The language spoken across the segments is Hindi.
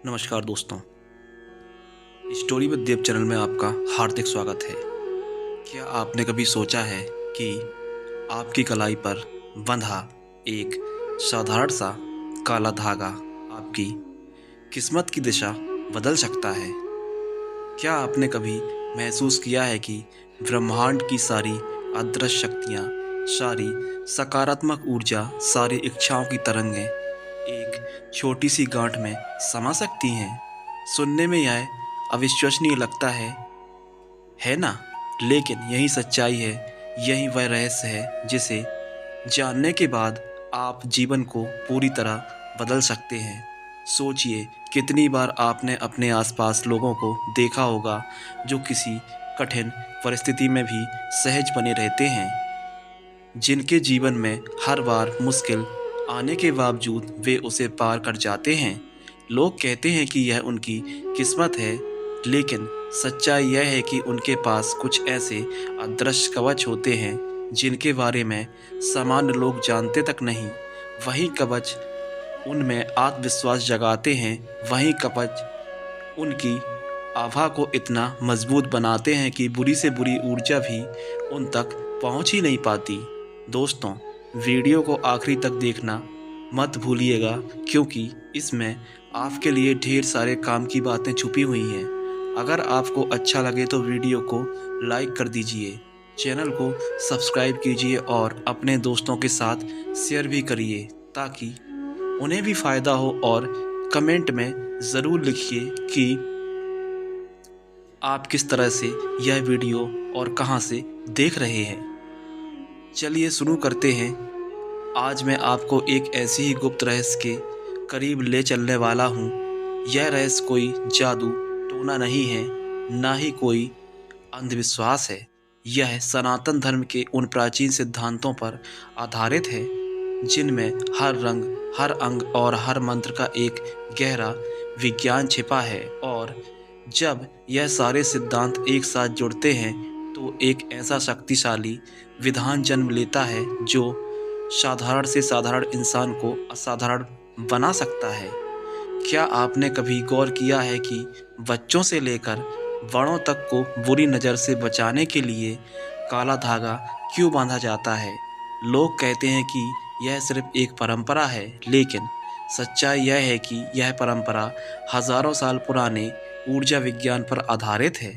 नमस्कार दोस्तों। स्टोरी विद देव चैनल में आपका हार्दिक स्वागत है। क्या आपने कभी सोचा है कि आपकी कलाई पर बंधा एक साधारण सा काला धागा आपकी किस्मत की दिशा बदल सकता है? क्या आपने कभी महसूस किया है कि ब्रह्मांड की सारी अदृश्य शक्तियाँ, सारी सकारात्मक ऊर्जा, सारी इच्छाओं की तरंगें एक छोटी सी गांठ में समा सकती हैं? सुनने में यह अविश्वसनीय लगता है ना? लेकिन यही सच्चाई है, यही वह रहस्य है जिसे जानने के बाद आप जीवन को पूरी तरह बदल सकते हैं। सोचिए, कितनी बार आपने अपने आसपास लोगों को देखा होगा जो किसी कठिन परिस्थिति में भी सहज बने रहते हैं, जिनके जीवन में हर बार मुश्किल आने के बावजूद वे उसे पार कर जाते हैं। लोग कहते हैं कि यह उनकी किस्मत है, लेकिन सच्चाई यह है कि उनके पास कुछ ऐसे अदृश्य कवच होते हैं जिनके बारे में सामान्य लोग जानते तक नहीं। वही कवच उनमें आत्मविश्वास जगाते हैं, वही कवच उनकी आभा को इतना मजबूत बनाते हैं कि बुरी से बुरी ऊर्जा भी उन तक पहुंच ही नहीं पाती। दोस्तों, वीडियो को आखिरी तक देखना मत भूलिएगा, क्योंकि इसमें आपके लिए ढेर सारे काम की बातें छुपी हुई हैं। अगर आपको अच्छा लगे तो वीडियो को लाइक कर दीजिए, चैनल को सब्सक्राइब कीजिए और अपने दोस्तों के साथ शेयर भी करिए ताकि उन्हें भी फ़ायदा हो। और कमेंट में ज़रूर लिखिए कि आप किस तरह से यह वीडियो और कहां से देख रहे हैं। चलिए शुरू करते हैं। आज मैं आपको एक ऐसी ही गुप्त रहस्य के करीब ले चलने वाला हूं। यह रहस्य कोई जादू टोना नहीं है, ना ही कोई अंधविश्वास है। यह सनातन धर्म के उन प्राचीन सिद्धांतों पर आधारित है जिनमें हर रंग, हर अंग और हर मंत्र का एक गहरा विज्ञान छिपा है। और जब यह सारे सिद्धांत एक साथ जुड़ते हैं तो एक ऐसा शक्तिशाली विधान जन्म लेता है जो साधारण से साधारण इंसान को असाधारण बना सकता है। क्या आपने कभी गौर किया है कि बच्चों से लेकर बड़ों तक को बुरी नज़र से बचाने के लिए काला धागा क्यों बांधा जाता है? लोग कहते हैं कि यह सिर्फ एक परंपरा है, लेकिन सच्चाई यह है कि यह परंपरा हजारों साल पुराने ऊर्जा विज्ञान पर आधारित है।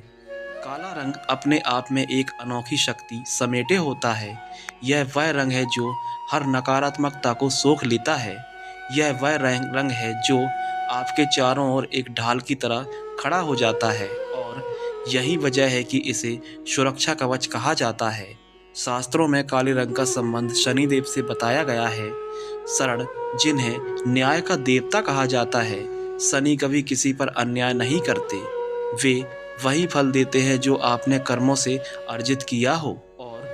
काला रंग अपने आप में एक अनोखी शक्ति समेटे होता है। यह वह रंग है जो हर नकारात्मकता को सोख लेता है। यह वह रंग है जो आपके चारों ओर एक ढाल की तरह खड़ा हो जाता है, और यही वजह है कि इसे सुरक्षा कवच कहा जाता है। शास्त्रों में काले रंग का संबंध शनिदेव से बताया गया है। शरण, जिन्हें न्याय का देवता कहा जाता है, शनि कभी किसी पर अन्याय नहीं करते। वे वही फल देते हैं जो आपने कर्मों से अर्जित किया हो। और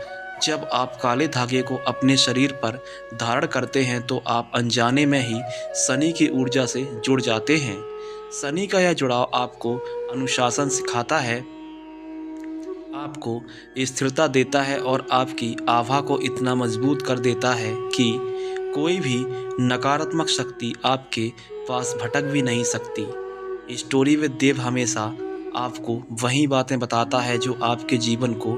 जब आप काले धागे को अपने शरीर पर धारण करते हैं तो आप अनजाने में ही शनि की ऊर्जा से जुड़ जाते हैं। शनि का यह जुड़ाव आपको अनुशासन सिखाता है, आपको स्थिरता देता है और आपकी आभा को इतना मजबूत कर देता है कि कोई भी नकारात्मक शक्ति आपके पास भटक भी नहीं सकती। स्टोरी विद देव हमेशा आपको वही बातें बताता है जो आपके जीवन को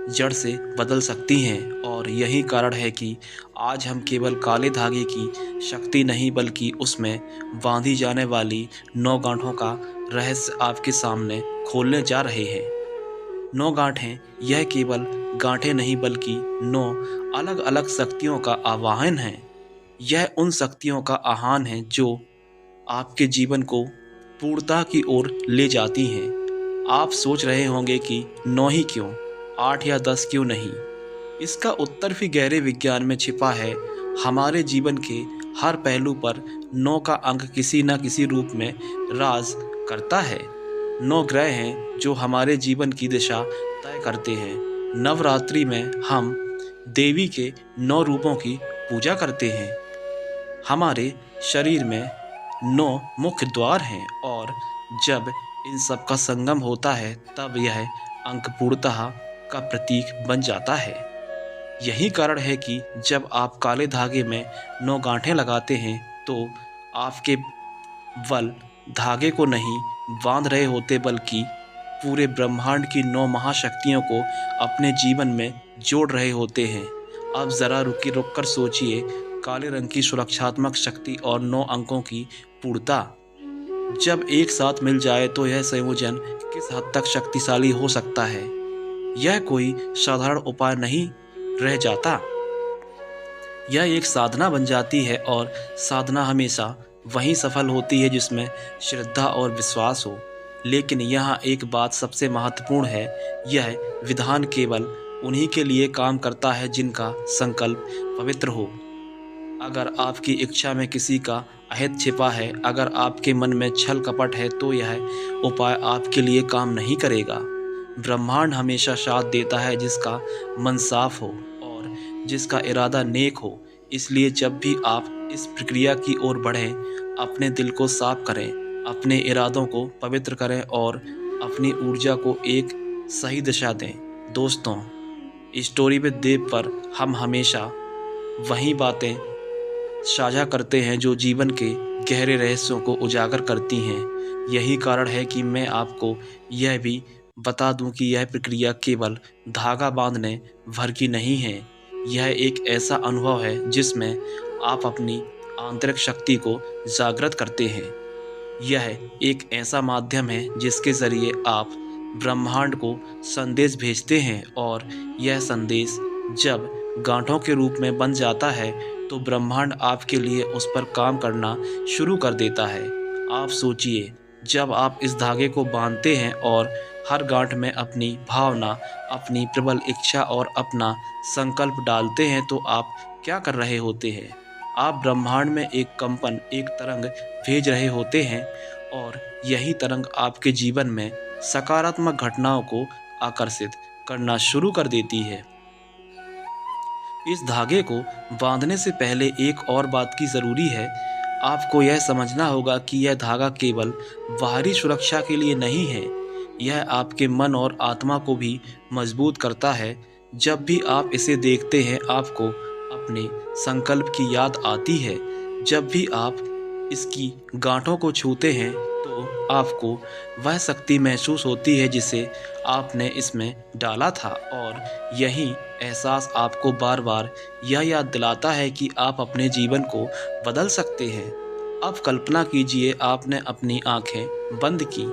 जड़ से बदल सकती हैं। और यही कारण है कि आज हम केवल काले धागे की शक्ति नहीं, बल्कि उसमें बांधी जाने वाली 9 गांठों का रहस्य आपके सामने खोलने जा रहे हैं। 9 गांठें यह केवल गांठें नहीं, बल्कि 9 अलग अलग शक्तियों का आवाहन है। यह उन शक्तियों का आह्वान है जो आपके जीवन को पूर्णता की ओर ले जाती हैं। आप सोच रहे होंगे कि 9 ही क्यों, 8 या 10 क्यों नहीं? इसका उत्तर भी गहरे विज्ञान में छिपा है। हमारे जीवन के हर पहलू पर 9 का अंक किसी न किसी रूप में राज करता है। 9 ग्रह हैं जो हमारे जीवन की दिशा तय करते हैं। नवरात्रि में हम देवी के 9 रूपों की पूजा करते हैं। हमारे शरीर में 9 मुख्य द्वार हैं, और जब इन सब का संगम होता है तब यह अंक पूर्णतः का प्रतीक बन जाता है। यही कारण है कि जब आप काले धागे में 9 गांठें लगाते हैं तो आपके बल धागे को नहीं बांध रहे होते बल्कि पूरे ब्रह्मांड की 9 महाशक्तियों को अपने जीवन में जोड़ रहे होते हैं। अब ज़रा रुक कर सोचिए, काले रंग की सुरक्षात्मक शक्ति और 9 अंकों की पूर्णता जब एक साथ मिल जाए तो यह संयोजन किस हद तक शक्तिशाली हो सकता है। यह कोई साधारण उपाय नहीं रह जाता, यह एक साधना बन जाती है और साधना हमेशा वहीं सफल होती है जिसमें श्रद्धा और विश्वास हो। लेकिन यहाँ एक बात सबसे महत्वपूर्ण है, यह विधान केवल उन्हीं के लिए काम करता है जिनका संकल्प पवित्र हो। अगर आपकी इच्छा में किसी का अहित छिपा है, अगर आपके मन में छल कपट है, तो यह उपाय आपके लिए काम नहीं करेगा। ब्रह्मांड हमेशा साथ देता है जिसका मन साफ हो और जिसका इरादा नेक हो। इसलिए जब भी आप इस प्रक्रिया की ओर बढ़ें, अपने दिल को साफ करें, अपने इरादों को पवित्र करें और अपनी ऊर्जा को एक सही दिशा दें। दोस्तों, स्टोरी विद देव पर हम हमेशा वही बातें साझा करते हैं जो जीवन के गहरे रहस्यों को उजागर करती हैं। यही कारण है कि मैं आपको यह भी बता दूं कि यह प्रक्रिया केवल धागा बांधने भर की नहीं है। यह एक ऐसा अनुभव है जिसमें आप अपनी आंतरिक शक्ति को जागृत करते हैं। यह एक ऐसा माध्यम है जिसके ज़रिए आप ब्रह्मांड को संदेश भेजते हैं और यह संदेश जब गांठों के रूप में बन जाता है तो ब्रह्मांड आपके लिए उस पर काम करना शुरू कर देता है। आप सोचिए, जब आप इस धागे को बांधते हैं और हर गांठ में अपनी भावना, अपनी प्रबल इच्छा और अपना संकल्प डालते हैं तो आप क्या कर रहे होते हैं? आप ब्रह्मांड में एक कंपन, एक तरंग भेज रहे होते हैं और यही तरंग आपके जीवन में सकारात्मक घटनाओं को आकर्षित करना शुरू कर देती है। इस धागे को बांधने से पहले एक और बात की ज़रूरी है। आपको यह समझना होगा कि यह धागा केवल बाहरी सुरक्षा के लिए नहीं है, यह आपके मन और आत्मा को भी मजबूत करता है। जब भी आप इसे देखते हैं, आपको अपने संकल्प की याद आती है। जब भी आप इसकी गांठों को छूते हैं तो आपको वह शक्ति महसूस होती है जिसे आपने इसमें डाला था और यही एहसास आपको बार बार यह याद दिलाता है कि आप अपने जीवन को बदल सकते हैं। अब कल्पना कीजिए, आपने अपनी आंखें बंद की,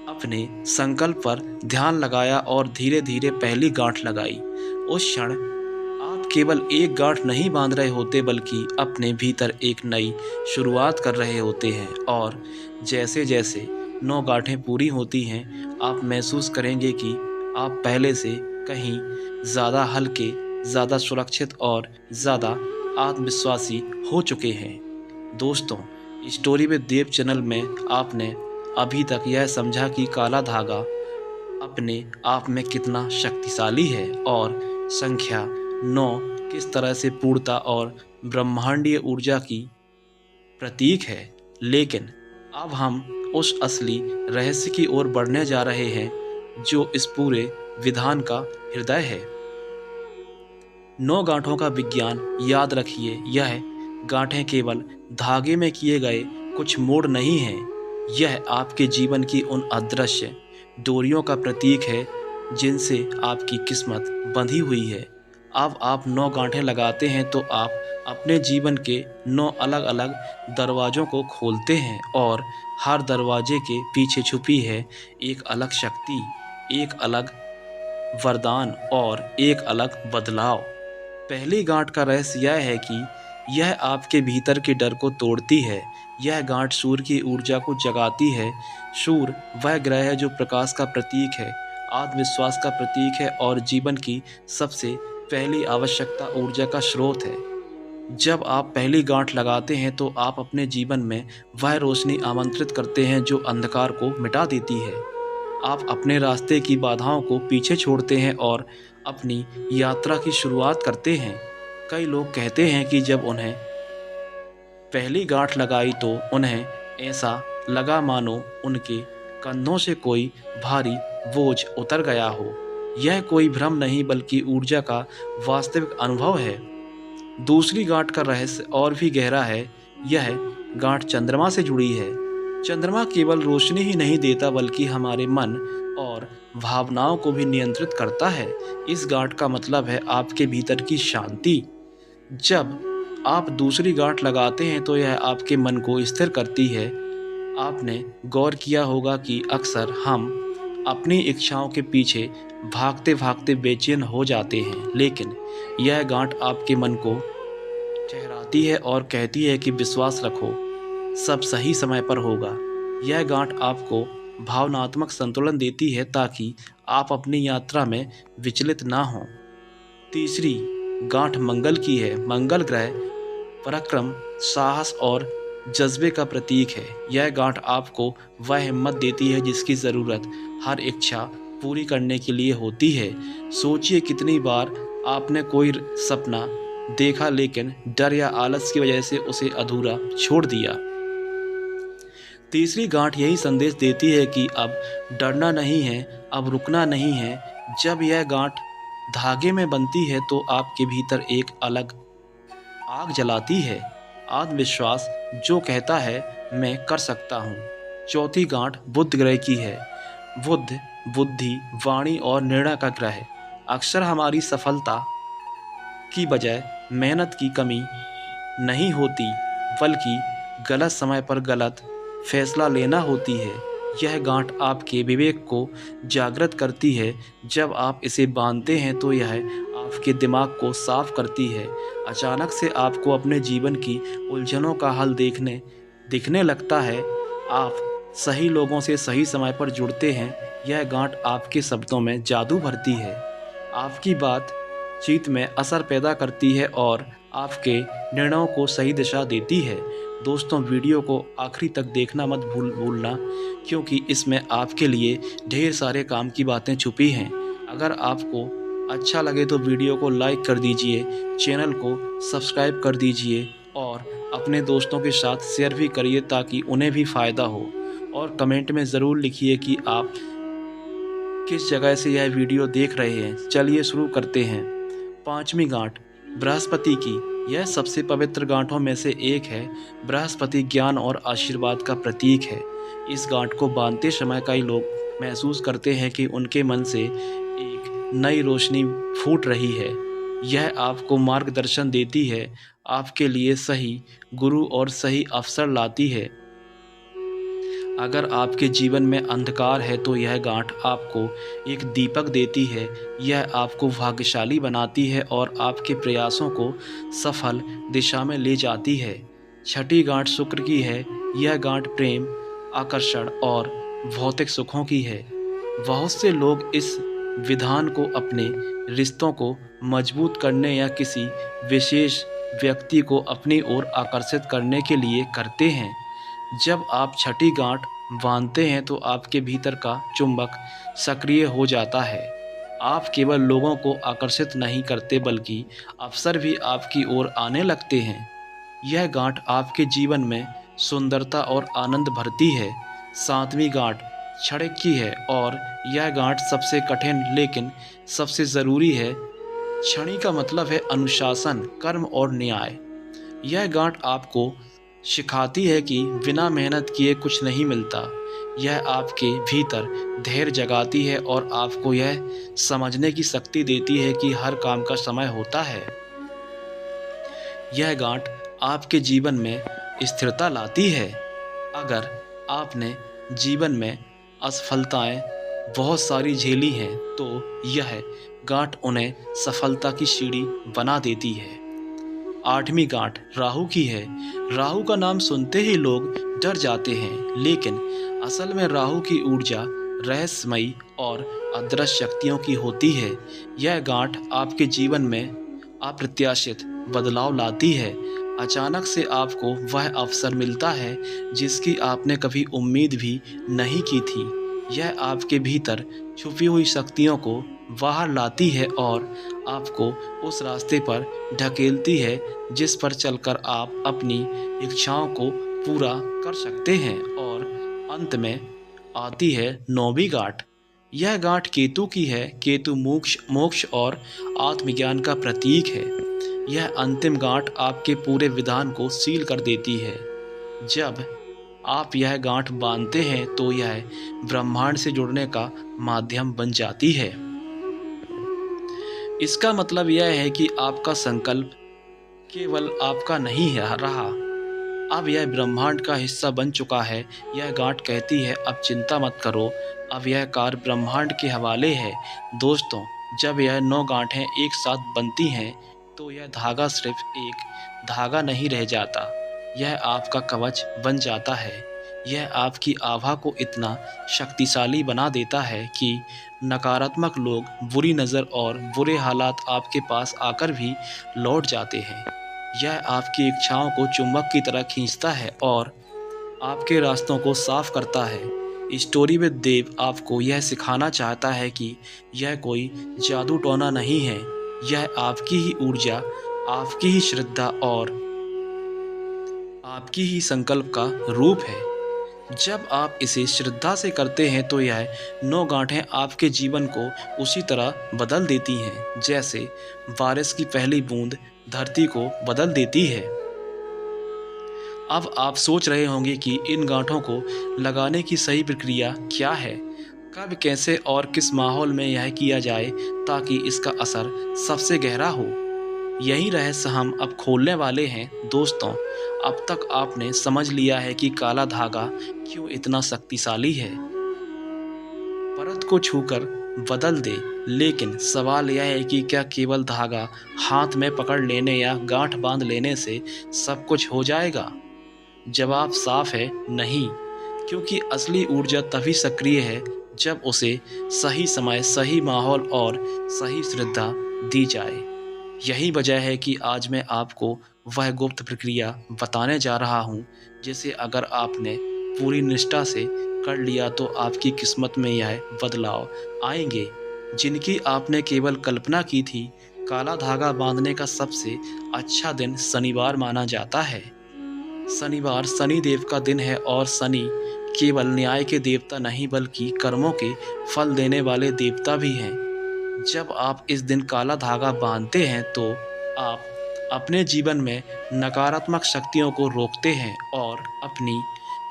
अपने संकल्प पर ध्यान लगाया और धीरे धीरे पहली गांठ लगाई। उस क्षण आप केवल एक गांठ नहीं बांध रहे होते बल्कि अपने भीतर एक नई शुरुआत कर रहे होते हैं और जैसे जैसे 9 गांठें पूरी होती हैं, आप महसूस करेंगे कि आप पहले से कहीं ज़्यादा हल्के, ज़्यादा सुरक्षित और ज़्यादा आत्मविश्वासी हो चुके हैं। दोस्तों, स्टोरी विद देव चैनल में आपने अभी तक यह समझा कि काला धागा अपने आप में कितना शक्तिशाली है और संख्या 9 किस तरह से पूर्णता और ब्रह्मांडीय ऊर्जा की प्रतीक है। लेकिन अब हम उस असली रहस्य की ओर बढ़ने जा रहे हैं जो इस पूरे विधान का हृदय है। 9 गांठों का विज्ञान याद रखिए, यह गांठें केवल धागे में किए गए कुछ मोड़ नहीं हैं, यह आपके जीवन की उन अदृश्य डोरियों का प्रतीक है जिनसे आपकी किस्मत बंधी हुई है। अब आप 9 गांठें लगाते हैं तो आप अपने जीवन के 9 अलग अलग दरवाज़ों को खोलते हैं और हर दरवाजे के पीछे छुपी है एक अलग शक्ति, एक अलग वरदान और एक अलग बदलाव। पहली गांठ का रहस्य यह है कि यह आपके भीतर के डर को तोड़ती है। यह गांठ सूर्य की ऊर्जा को जगाती है। सूर्य वह ग्रह है जो प्रकाश का प्रतीक है, आत्मविश्वास का प्रतीक है और जीवन की सबसे पहली आवश्यकता ऊर्जा का स्रोत है। जब आप पहली गांठ लगाते हैं तो आप अपने जीवन में वह रोशनी आमंत्रित करते हैं जो अंधकार को मिटा देती है। आप अपने रास्ते की बाधाओं को पीछे छोड़ते हैं और अपनी यात्रा की शुरुआत करते हैं। कई लोग कहते हैं कि जब उन्हें पहली गांठ लगाई तो उन्हें ऐसा लगा मानो उनके कंधों से कोई भारी बोझ उतर गया हो। यह कोई भ्रम नहीं बल्कि ऊर्जा का वास्तविक अनुभव है। दूसरी गांठ का रहस्य और भी गहरा है। यह गांठ चंद्रमा से जुड़ी है। चंद्रमा केवल रोशनी ही नहीं देता बल्कि हमारे मन और भावनाओं को भी नियंत्रित करता है। इस गांठ का मतलब है आपके भीतर की शांति। जब आप दूसरी गांठ लगाते हैं तो यह आपके मन को स्थिर करती है। आपने गौर किया होगा कि अक्सर हम अपनी इच्छाओं के पीछे भागते भागते बेचैन हो जाते हैं, लेकिन यह गांठ आपके मन को ठहराती है और कहती है कि विश्वास रखो, सब सही समय पर होगा। यह गांठ आपको भावनात्मक संतुलन देती है ताकि आप अपनी यात्रा में विचलित ना हों। तीसरी गांठ मंगल की है। मंगल ग्रह पराक्रम, साहस और जज्बे का प्रतीक है। यह गांठ आपको वह हिम्मत देती है जिसकी ज़रूरत हर इच्छा पूरी करने के लिए होती है। सोचिए कितनी बार आपने कोई सपना देखा लेकिन डर या आलस की वजह से उसे अधूरा छोड़ दिया। तीसरी गांठ यही संदेश देती है कि अब डरना नहीं है, अब रुकना नहीं है। जब यह गांठ धागे में बनती है तो आपके भीतर एक अलग आग जलाती है, आत्मविश्वास जो कहता है मैं कर सकता हूँ। चौथी गांठ बुध ग्रह की है। बुध बुद्धि, वाणी और निर्णय का ग्रह है। अक्सर हमारी सफलता की वजह मेहनत की कमी नहीं होती बल्कि गलत समय पर गलत फैसला लेना होती है। यह गांठ आपके विवेक को जागृत करती है। जब आप इसे बांधते हैं तो यह आपके दिमाग को साफ करती है। अचानक से आपको अपने जीवन की उलझनों का हल दिखने लगता है। आप सही लोगों से सही समय पर जुड़ते हैं। यह गांठ आपके शब्दों में जादू भरती है, आपकी बातचीत में असर पैदा करती है और आपके निर्णयों को सही दिशा देती है। दोस्तों, वीडियो को आखिरी तक देखना मत भूलना क्योंकि इसमें आपके लिए ढेर सारे काम की बातें छुपी हैं। अगर आपको अच्छा लगे तो वीडियो को लाइक कर दीजिए, चैनल को सब्सक्राइब कर दीजिए और अपने दोस्तों के साथ शेयर भी करिए ताकि उन्हें भी फ़ायदा हो। और कमेंट में ज़रूर लिखिए कि आप किस जगह से यह वीडियो देख रहे हैं। चलिए शुरू करते हैं। पांचवी गांठ बृहस्पति की। यह सबसे पवित्र गांठों में से एक है। बृहस्पति ज्ञान और आशीर्वाद का प्रतीक है। इस गांठ को बांधते समय कई लोग महसूस करते हैं कि उनके मन से एक नई रोशनी फूट रही है। यह आपको मार्गदर्शन देती है, आपके लिए सही गुरु और सही अवसर लाती है। अगर आपके जीवन में अंधकार है तो यह गांठ आपको एक दीपक देती है। यह आपको भाग्यशाली बनाती है और आपके प्रयासों को सफल दिशा में ले जाती है। छठी गांठ शुक्र की है। यह गांठ प्रेम, आकर्षण और भौतिक सुखों की है। बहुत से लोग इस विधान को अपने रिश्तों को मजबूत करने या किसी विशेष व्यक्ति को अपनी ओर आकर्षित करने के लिए करते हैं। जब आप छठी गांठ बांधते हैं तो आपके भीतर का चुंबक सक्रिय हो जाता है। आप केवल लोगों को आकर्षित नहीं करते बल्कि अवसर भी आपकी ओर आने लगते हैं। यह गांठ आपके जीवन में सुंदरता और आनंद भरती है। सातवीं गांठ क्षणिक की है और यह गांठ सबसे कठिन लेकिन सबसे ज़रूरी है। क्षणिक का मतलब है अनुशासन, कर्म और न्याय। यह गांठ आपको सिखाती है कि बिना मेहनत किए कुछ नहीं मिलता। यह आपके भीतर धैर्य जगाती है और आपको यह समझने की शक्ति देती है कि हर काम का समय होता है। यह गांठ आपके जीवन में स्थिरता लाती है। अगर आपने जीवन में असफलताएं बहुत सारी झेली हैं तो यह गांठ उन्हें सफलता की सीढ़ी बना देती है। आठवीं गांठ राहु की है। राहु का नाम सुनते ही लोग डर जाते हैं, लेकिन असल में राहु की ऊर्जा रहस्यमयी और अदृश्य शक्तियों की होती है। यह गांठ आपके जीवन में अप्रत्याशित बदलाव लाती है। अचानक से आपको वह अवसर मिलता है जिसकी आपने कभी उम्मीद भी नहीं की थी। यह आपके भीतर छुपी हुई शक्तियों को बाहर लाती है और आपको उस रास्ते पर ढकेलती है जिस पर चलकर आप अपनी इच्छाओं को पूरा कर सकते हैं। और अंत में आती है नौवीं गांठ। यह गांठ केतु की है। केतु मोक्ष और आत्मज्ञान का प्रतीक है। यह अंतिम गांठ आपके पूरे विधान को सील कर देती है। जब आप यह गांठ बांधते हैं तो यह ब्रह्मांड से जुड़ने का माध्यम बन जाती है। इसका मतलब यह है कि आपका संकल्प केवल आपका नहीं है रहा, अब यह ब्रह्मांड का हिस्सा बन चुका है। यह गांठ कहती है, अब चिंता मत करो, अब यह कार्य ब्रह्मांड के हवाले है। दोस्तों, जब यह 9 गांठें एक साथ बनती हैं तो यह धागा सिर्फ एक धागा नहीं रह जाता, यह आपका कवच बन जाता है। यह आपकी आभा को इतना शक्तिशाली बना देता है कि नकारात्मक लोग, बुरी नज़र और बुरे हालात आपके पास आकर भी लौट जाते हैं। यह आपकी इच्छाओं को चुंबक की तरह खींचता है और आपके रास्तों को साफ करता है। स्टोरी विद देव आपको यह सिखाना चाहता है कि यह कोई जादू टोना नहीं है, यह आपकी ही ऊर्जा, आपकी ही श्रद्धा और आपकी ही संकल्प का रूप है। जब आप इसे श्रद्धा से करते हैं तो यह 9 गांठें आपके जीवन को उसी तरह बदल देती हैं जैसे बारिश की पहली बूंद धरती को बदल देती है। अब आप सोच रहे होंगे कि इन गांठों को लगाने की सही प्रक्रिया क्या है, कब, कैसे और किस माहौल में यह किया जाए ताकि इसका असर सबसे गहरा हो। यही रहस्य हम अब खोलने वाले हैं। दोस्तों, अब तक आपने समझ लिया है कि काला धागा क्यों इतना शक्तिशाली है, परत को छूकर बदल दे। लेकिन सवाल यह है कि क्या केवल धागा हाथ में पकड़ लेने या गांठ बांध लेने से सब कुछ हो जाएगा? जवाब साफ है, नहीं, क्योंकि असली ऊर्जा तभी सक्रिय है जब उसे सही समय, सही माहौल और सही श्रद्धा दी जाए। यही वजह है कि आज मैं आपको वह गुप्त प्रक्रिया बताने जा रहा हूँ जिसे अगर आपने पूरी निष्ठा से कर लिया तो आपकी किस्मत में यह बदलाव आएंगे जिनकी आपने केवल कल्पना की थी। काला धागा बांधने का सबसे अच्छा दिन शनिवार माना जाता है। शनिवार शनि देव का दिन है और शनि केवल न्याय के देवता नहीं बल्कि कर्मों के फल देने वाले देवता भी हैं। जब आप इस दिन काला धागा बांधते हैं तो आप अपने जीवन में नकारात्मक शक्तियों को रोकते हैं और अपनी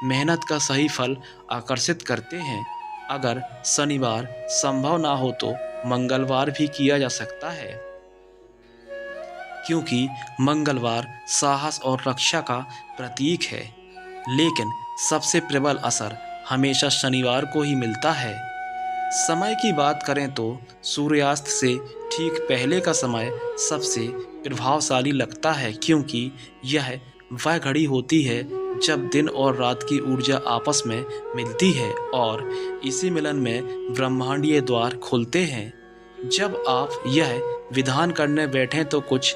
मेहनत का सही फल आकर्षित करते हैं। अगर शनिवार संभव ना हो तो मंगलवार भी किया जा सकता है, क्योंकि मंगलवार साहस और रक्षा का प्रतीक है। लेकिन सबसे प्रबल असर हमेशा शनिवार को ही मिलता है। समय की बात करें तो सूर्यास्त से ठीक पहले का समय सबसे प्रभावशाली लगता है, क्योंकि यह वह घड़ी होती है जब दिन और रात की ऊर्जा आपस में मिलती है और इसी मिलन में ब्रह्मांडीय द्वार खुलते हैं। जब आप यह विधान करने बैठें तो कुछ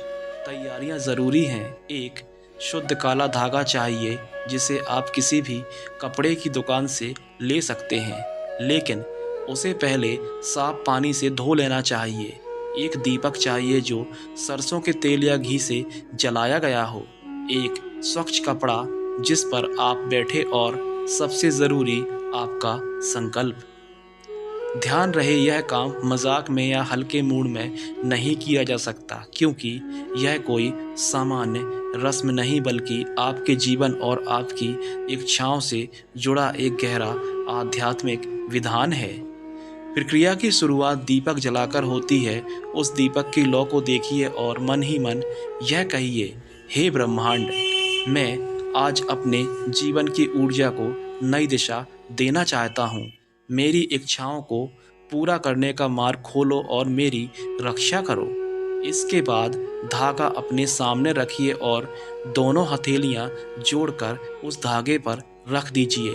तैयारियां ज़रूरी हैं। एक शुद्ध काला धागा चाहिए जिसे आप किसी भी कपड़े की दुकान से ले सकते हैं, लेकिन उसे पहले साफ पानी से धो लेना चाहिए। एक दीपक चाहिए जो सरसों के तेल या घी से जलाया गया हो। एक स्वच्छ कपड़ा जिस पर आप बैठे और सबसे ज़रूरी आपका संकल्प। ध्यान रहे, यह काम मजाक में या हल्के मूड में नहीं किया जा सकता, क्योंकि यह कोई सामान्य रस्म नहीं बल्कि आपके जीवन और आपकी इच्छाओं से जुड़ा एक गहरा आध्यात्मिक विधान है। प्रक्रिया की शुरुआत दीपक जलाकर होती है। उस दीपक की लौ को देखिए और मन ही मन यह कहिए, हे ब्रह्मांड, मैं आज अपने जीवन की ऊर्जा को नई दिशा देना चाहता हूँ। मेरी इच्छाओं को पूरा करने का मार्ग खोलो और मेरी रक्षा करो। इसके बाद धागा अपने सामने रखिए और दोनों हथेलियां जोड़कर उस धागे पर रख दीजिए।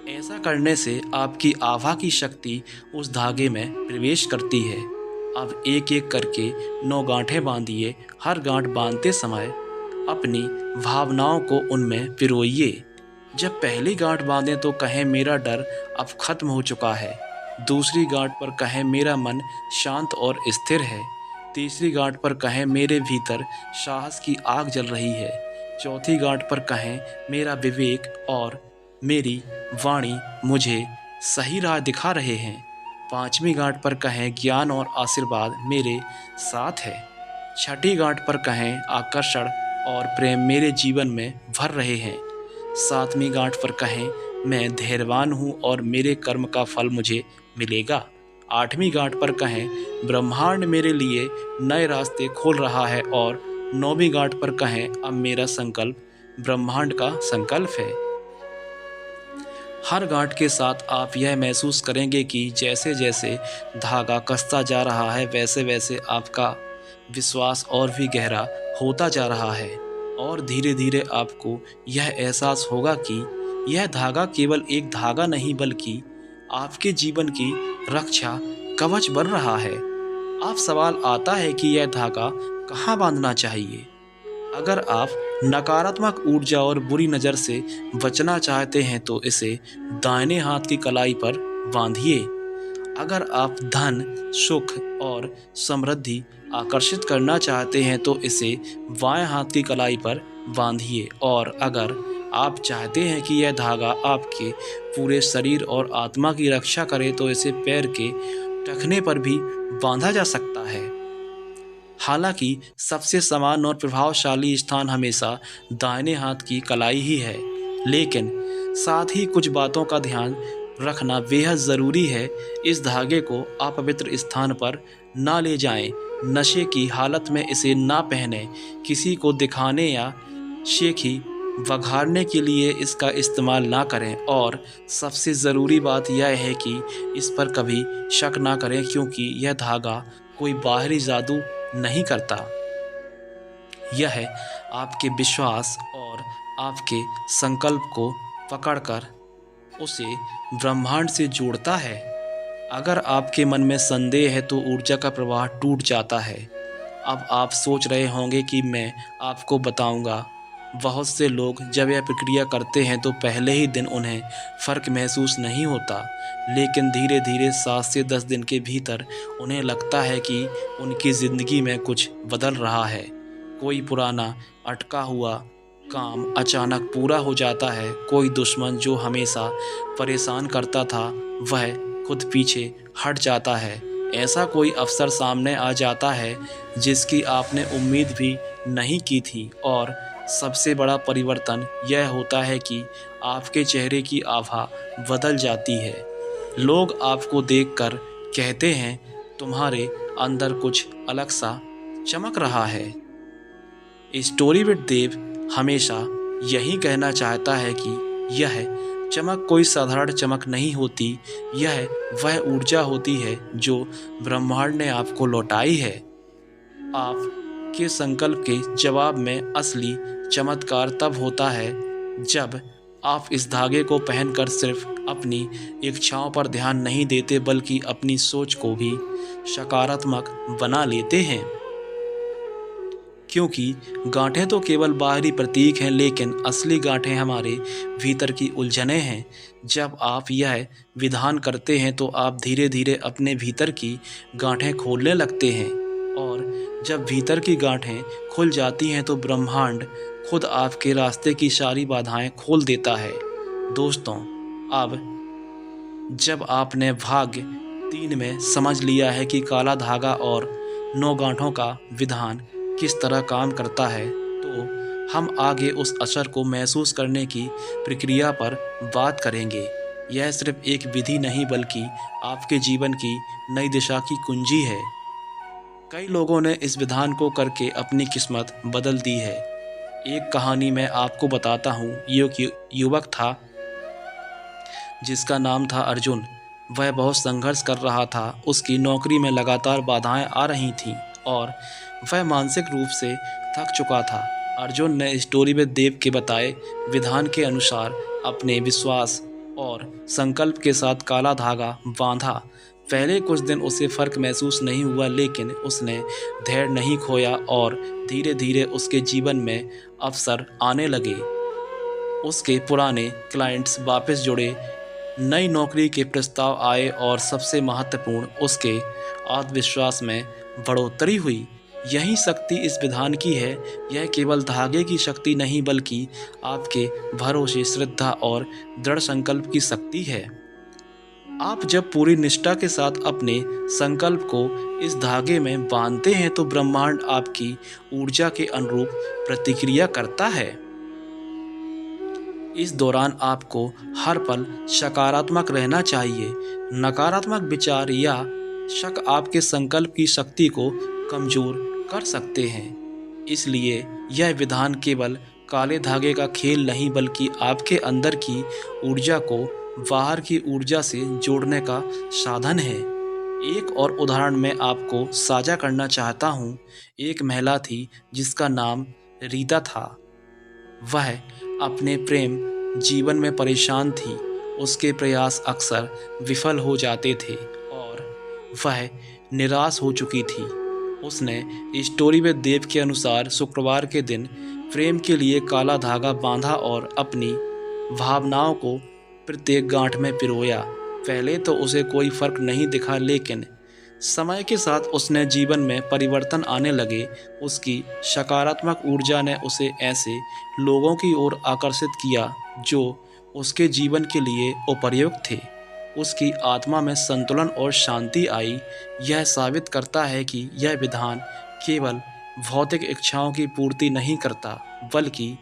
ऐसा करने से आपकी आभा की शक्ति उस धागे में प्रवेश करती है। अब एक एक करके 9 गांठें बांधिए। हर गांठ बांधते समय अपनी भावनाओं को उनमें पिरोइए। जब पहली गांठ बांधें तो कहें, मेरा डर अब खत्म हो चुका है। दूसरी गांठ पर कहें, मेरा मन शांत और स्थिर है। तीसरी गांठ पर कहें, मेरे भीतर साहस की आग जल रही है। चौथी गांठ पर कहें, मेरा विवेक और मेरी वाणी मुझे सही राह दिखा रहे हैं। 5वीं गांठ पर कहें, ज्ञान और आशीर्वाद मेरे साथ है। 6ठी गांठ पर कहें, आकर्षण और प्रेम मेरे जीवन में भर रहे हैं। 7वीं गांठ पर कहें मैं धैर्यवान हूँ और मेरे कर्म का फल मुझे मिलेगा। 8वीं गांठ पर कहें ब्रह्मांड मेरे लिए नए रास्ते खोल रहा है और 9वीं गांठ पर कहें अब मेरा संकल्प ब्रह्मांड का संकल्प है। हर गांठ के साथ आप यह महसूस करेंगे कि जैसे जैसे धागा कसता जा रहा है वैसे वैसे आपका विश्वास और भी गहरा होता जा रहा है और धीरे धीरे आपको यह एहसास होगा कि यह धागा केवल एक धागा नहीं बल्कि आपके जीवन की रक्षा कवच बन रहा है। अब सवाल आता है कि यह धागा कहाँ बांधना चाहिए। अगर आप नकारात्मक ऊर्जा और बुरी नज़र से बचना चाहते हैं तो इसे दाहिने हाथ की कलाई पर बांधिए। अगर आप धन, सुख और समृद्धि आकर्षित करना चाहते हैं तो इसे बाएं हाथ की कलाई पर बांधिए और अगर आप चाहते हैं कि यह धागा आपके पूरे शरीर और आत्मा की रक्षा करे तो इसे पैर के टखने पर भी बांधा जा सकता है। हालांकि सबसे समान और प्रभावशाली स्थान हमेशा दाहिने हाथ की कलाई ही है, लेकिन साथ ही कुछ बातों का ध्यान रखना बेहद ज़रूरी है। इस धागे को अपवित्र स्थान पर ना ले जाएं, नशे की हालत में इसे ना पहने, किसी को दिखाने या शेखी वघारने के लिए इसका इस्तेमाल ना करें और सबसे ज़रूरी बात यह है कि इस पर कभी शक ना करें क्योंकि यह धागा कोई बाहरी जादू नहीं करता। यह आपके विश्वास और आपके संकल्प को पकड़कर उसे ब्रह्मांड से जोड़ता है। अगर आपके मन में संदेह है तो ऊर्जा का प्रवाह टूट जाता है। अब आप सोच रहे होंगे कि मैं आपको बताऊंगा। बहुत से लोग जब यह प्रक्रिया करते हैं तो पहले ही दिन उन्हें फ़र्क महसूस नहीं होता, लेकिन धीरे धीरे 7 से 10 दिन के भीतर उन्हें लगता है कि उनकी ज़िंदगी में कुछ बदल रहा है। कोई पुराना अटका हुआ काम अचानक पूरा हो जाता है। कोई दुश्मन जो हमेशा परेशान करता था वह खुद पीछे हट जाता है। ऐसा कोई अवसर सामने आ जाता है जिसकी आपने उम्मीद भी नहीं की थी और सबसे बड़ा परिवर्तन यह होता है कि आपके चेहरे की आभा बदल जाती है। लोग आपको देखकर कहते हैं तुम्हारे अंदर कुछ अलग सा चमक रहा है। स्टोरी विद देव हमेशा यही कहना चाहता है कि यह चमक कोई साधारण चमक नहीं होती, यह वह ऊर्जा होती है जो ब्रह्मांड ने आपको लौटाई है। आपके संकल्प के जवाब में असली चमत्कार तब होता है जब आप इस धागे को पहनकर सिर्फ अपनी इच्छाओं पर ध्यान नहीं देते बल्कि अपनी सोच को भी सकारात्मक बना लेते हैं। क्योंकि गांठें तो केवल बाहरी प्रतीक हैं, लेकिन असली गांठें हमारे भीतर की उलझनें हैं। जब आप यह विधान करते हैं तो आप धीरे धीरे अपने भीतर की गांठें खोलने लगते हैं और जब भीतर की गांठें खुल जाती हैं तो ब्रह्मांड खुद आपके रास्ते की सारी बाधाएं खोल देता है। दोस्तों, अब जब आपने भाग्य 3 में समझ लिया है कि काला धागा और 9 गांठों का विधान किस तरह काम करता है, तो हम आगे उस असर को महसूस करने की प्रक्रिया पर बात करेंगे। यह सिर्फ एक विधि नहीं बल्कि आपके जीवन की नई दिशा की कुंजी है। कई लोगों ने इस विधान को करके अपनी किस्मत बदल दी है। एक कहानी मैं आपको बताता हूँ। एक युवक था जिसका नाम था अर्जुन। वह बहुत संघर्ष कर रहा था। उसकी नौकरी में लगातार बाधाएं आ रही थीं और वह मानसिक रूप से थक चुका था। अर्जुन ने स्टोरी विद देव के बताए विधान के अनुसार अपने विश्वास और संकल्प के साथ काला धागा बांधा। पहले कुछ दिन उसे फ़र्क महसूस नहीं हुआ, लेकिन उसने धैर्य नहीं खोया और धीरे धीरे उसके जीवन में अवसर आने लगे। उसके पुराने क्लाइंट्स वापस जुड़े, नई नौकरी के प्रस्ताव आए और सबसे महत्वपूर्ण उसके आत्मविश्वास में बढ़ोतरी हुई। यही शक्ति इस विधान की है। यह केवल धागे की शक्ति नहीं बल्कि आपके भरोसे, श्रद्धा और दृढ़ संकल्प की शक्ति है। आप जब पूरी निष्ठा के साथ अपने संकल्प को इस धागे में बांधते हैं तो ब्रह्मांड आपकी ऊर्जा के अनुरूप प्रतिक्रिया करता है। इस दौरान आपको हर पल सकारात्मक रहना चाहिए। नकारात्मक विचार या शक आपके संकल्प की शक्ति को कमजोर कर सकते हैं। इसलिए यह विधान केवल काले धागे का खेल नहीं बल्कि आपके अंदर की ऊर्जा को बाहर की ऊर्जा से जोड़ने का साधन है। एक और उदाहरण मैं आपको साझा करना चाहता हूँ। एक महिला थी जिसका नाम रीता था। वह अपने प्रेम जीवन में परेशान थी। उसके प्रयास अक्सर विफल हो जाते थे और वह निराश हो चुकी थी। उसने स्टोरी में देव के अनुसार शुक्रवार के दिन प्रेम के लिए काला धागा बांधा और अपनी भावनाओं को प्रत्येक गांठ में पिरोया। पहले तो उसे कोई फर्क नहीं दिखा, लेकिन समय के साथ उसने जीवन में परिवर्तन आने लगे। उसकी सकारात्मक ऊर्जा ने उसे ऐसे लोगों की ओर आकर्षित किया जो उसके जीवन के लिए उपयुक्त थे। उसकी आत्मा में संतुलन और शांति आई। यह साबित करता है कि यह विधान केवल भौतिक इच्छाओं की पूर्ति नहीं करता, बल्कि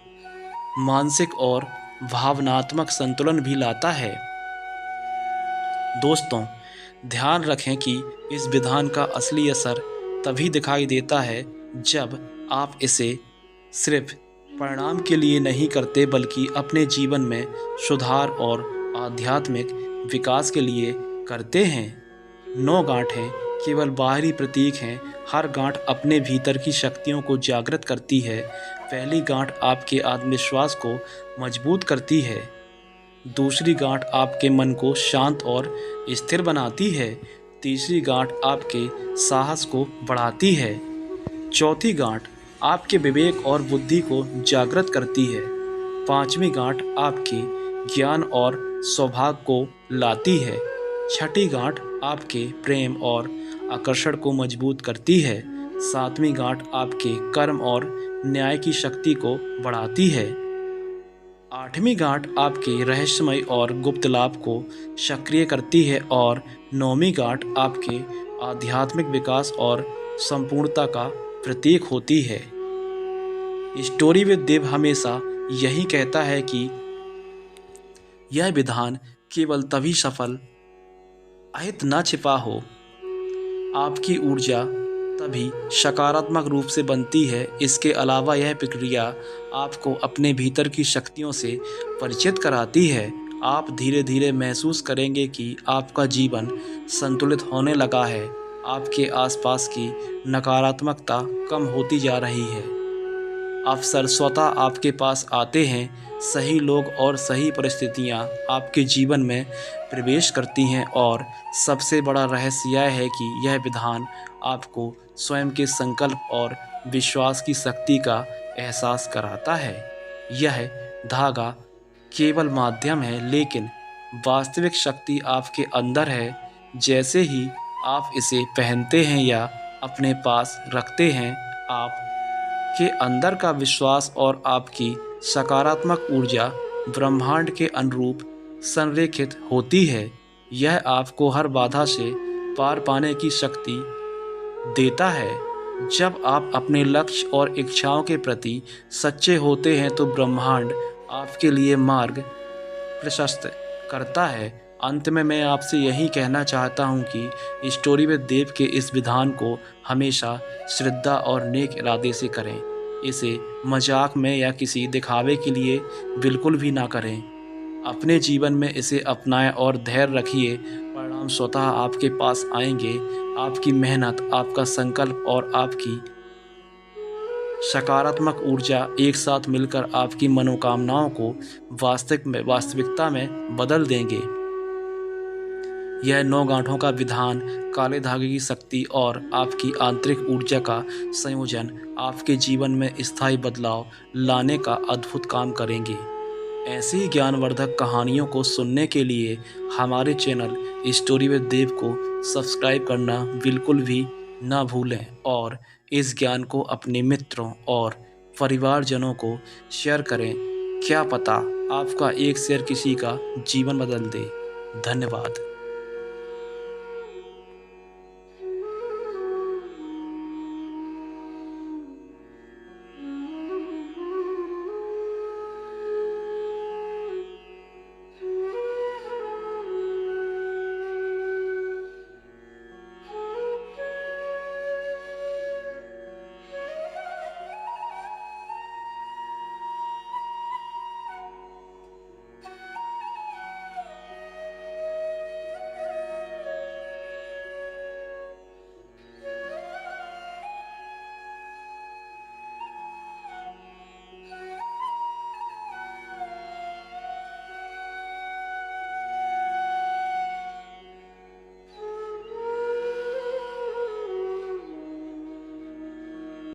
मानसिक और भावनात्मक संतुलन भी लाता है। दोस्तों, ध्यान रखें कि इस विधान का असली असर तभी दिखाई देता है जब आप इसे सिर्फ परिणाम के लिए नहीं करते बल्कि अपने जीवन में सुधार और आध्यात्मिक विकास के लिए करते हैं। 9 गांठें केवल बाहरी प्रतीक हैं। हर गांठ अपने भीतर की शक्तियों को जागृत करती है। पहली गांठ आपके आत्मविश्वास को मजबूत करती है। दूसरी गांठ आपके मन को शांत और स्थिर बनाती है। तीसरी गांठ आपके साहस को बढ़ाती है। चौथी गांठ आपके विवेक और बुद्धि को जागृत करती है। पांचवी गांठ आपके ज्ञान और सौभाग्य को लाती है। छठी गांठ आपके प्रेम और आकर्षण को मजबूत करती है। सातवीं गांठ आपके कर्म और न्याय की शक्ति को बढ़ाती है। आठवीं गांठ आपके रहस्यमय और गुप्त लाभ को सक्रिय करती है और नौवीं गांठ आपके आध्यात्मिक विकास और संपूर्णता का प्रतीक होती है। स्टोरी विद देव हमेशा यही कहता है कि यह विधान केवल तभी सफल अहित न छिपा हो। आपकी ऊर्जा तभी सकारात्मक रूप से बनती है। इसके अलावा यह प्रक्रिया आपको अपने भीतर की शक्तियों से परिचित कराती है। आप धीरे धीरे महसूस करेंगे कि आपका जीवन संतुलित होने लगा है। आपके आसपास की नकारात्मकता कम होती जा रही है। अवसर स्वतः आपके पास आते हैं। सही लोग और सही परिस्थितियां आपके जीवन में प्रवेश करती हैं और सबसे बड़ा रहस्य यह है कि यह विधान आपको स्वयं के संकल्प और विश्वास की शक्ति का एहसास कराता है। यह धागा केवल माध्यम है, लेकिन वास्तविक शक्ति आपके अंदर है। जैसे ही आप इसे पहनते हैं या अपने पास रखते हैं, आप के अंदर का विश्वास और आपकी सकारात्मक ऊर्जा ब्रह्मांड के अनुरूप संरेखित होती है। यह आपको हर बाधा से पार पाने की शक्ति देता है। जब आप अपने लक्ष्य और इच्छाओं के प्रति सच्चे होते हैं तो ब्रह्मांड आपके लिए मार्ग प्रशस्त करता है। अंत में मैं आपसे यही कहना चाहता हूँ कि स्टोरी विद देव के इस विधान को हमेशा श्रद्धा और नेक इरादे से करें। इसे मजाक में या किसी दिखावे के लिए बिल्कुल भी ना करें। अपने जीवन में इसे अपनाएं और धैर्य रखिए। परिणाम स्वतः आपके पास आएंगे। आपकी मेहनत, आपका संकल्प और आपकी सकारात्मक ऊर्जा एक साथ मिलकर आपकी मनोकामनाओं को वास्तविकता में बदल देंगे। यह 9 गांठों का विधान, काले धागे की शक्ति और आपकी आंतरिक ऊर्जा का संयोजन आपके जीवन में स्थायी बदलाव लाने का अद्भुत काम करेंगे। ऐसी ही ज्ञानवर्धक कहानियों को सुनने के लिए हमारे चैनल स्टोरी विद देव को सब्सक्राइब करना बिल्कुल भी ना भूलें और इस ज्ञान को अपने मित्रों और परिवारजनों को शेयर करें। क्या पता आपका एक शेयर किसी का जीवन बदल दे। धन्यवाद।